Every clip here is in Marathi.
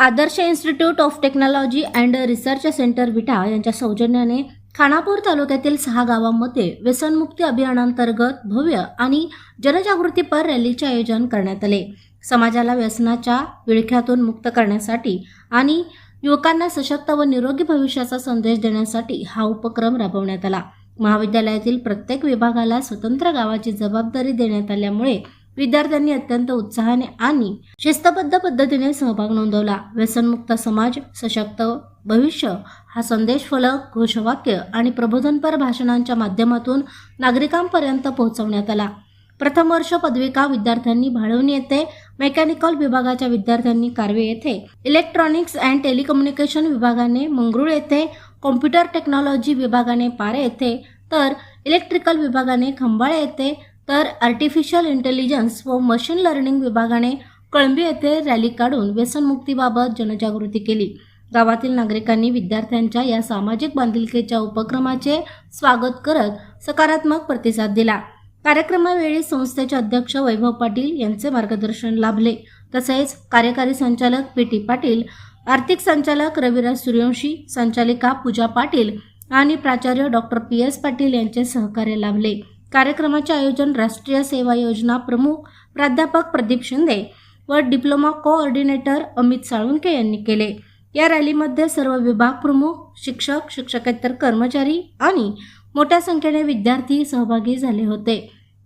Adarsh institute of technology and research centre विटा यांच्या सौजन्याने खानापूर तालुक्यातील 6 गावांमध्ये व्यसनमुक्ती अभियानांतर्गत भव्य आणि जनजागृतीपर रॅलीचे आयोजन करण्यात आले। समाजाला व्यसनाच्या विळख्यातून मुक्त करण्यासाठी आणि युवकांना सशक्त व निरोगी भविष्याचा संदेश देण्यासाठी हा उपक्रम राबवण्यात आला। महाविद्यालयातील प्रत्येक विभागाला स्वतंत्र गावाची जबाबदारी देण्यात आल्यामुळे विद्यार्थ्यांनी अत्यंत उत्साहाने आणि शिस्तबद्ध पद्धतीने सहभाग नोंदवला। व्यसनमुक्त समाज सशक्त भविष्य हा संदेश फलक, घोषवाक्य आणि प्रबोधनपर भाषणांच्या माध्यमातून नागरिकांपर्यंत पोहोचवण्यात आला। प्रथम वर्ष पदविका विद्यार्थ्यांनी भाळवणी येथे, मेकॅनिकल विभागाच्या विद्यार्थ्यांनी कारवे येथे, इलेक्ट्रॉनिक्स अँड टेलिकम्युनिकेशन विभागाने मंगरुळ येथे, कॉम्प्युटर टेक्नॉलॉजी विभागाने पारे येथे, तर इलेक्ट्रिकल विभागाने खंबाळे येथे, तर आर्टिफिशियल इंटेलिजन्स व मशीन लर्निंग विभागाने कळंबी येथे रॅली काढून व्यसनमुक्तीबाबत जनजागृती केली। गावातील नागरिकांनी विद्यार्थ्यांच्या या सामाजिक बांधिलकीच्या उपक्रमाचे स्वागत करत सकारात्मक प्रतिसाद दिला। कार्यक्रमावेळी संस्थेचे अध्यक्ष वैभव पाटील यांचे मार्गदर्शन लाभले। तसेच कार्यकारी संचालक पी.टी. पाटील, आर्थिक संचालक रविराज सूर्यवंशी, संचालिका पूजा पाटील आणि प्राचार्य डॉक्टर पी.एस. पाटील यांचे सहकार्य लाभले। कार्यक्रमाचे आयोजन राष्ट्रीय सेवा योजना प्रमुख प्राध्यापक प्रदीप शिंदे व डिप्लोमा कोऑर्डिनेटर अमित साळुंके यांनी केले। या रॅलीमध्ये सर्व विभाग प्रमुख, शिक्षक, शिक्षकेतर कर्मचारी आणि मोठ्या संख्येने विद्यार्थी सहभागी झाले होते।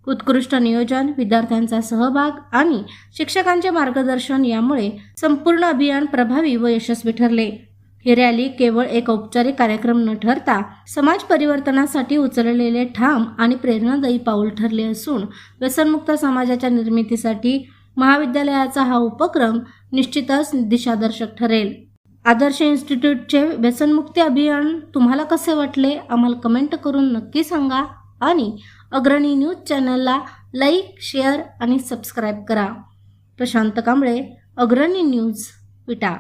उत्कृष्ट नियोजन, विद्यार्थ्यांचा सहभाग आणि शिक्षकांचे मार्गदर्शन यामुळे संपूर्ण अभियान प्रभावी व यशस्वी ठरले। ही रॅली केवळ एक औपचारिक कार्यक्रम न ठरता समाज परिवर्तनासाठी उचललेले ठाम आणि प्रेरणादायी पाऊल ठरले असून व्यसनमुक्त समाजाच्या निर्मितीसाठी महाविद्यालयाचा हा उपक्रम निश्चितच दिशादर्शक ठरेल। आदर्श इन्स्टिट्यूटचे व्यसनमुक्ती अभियान तुम्हाला कसे वाटले आम्हाला कमेंट करून नक्की सांगा आणि अग्रणी न्यूज चॅनलला लाईक, शेअर आणि सबस्क्राईब करा। प्रशांत कांबळे, अग्रणी न्यूज, विटा।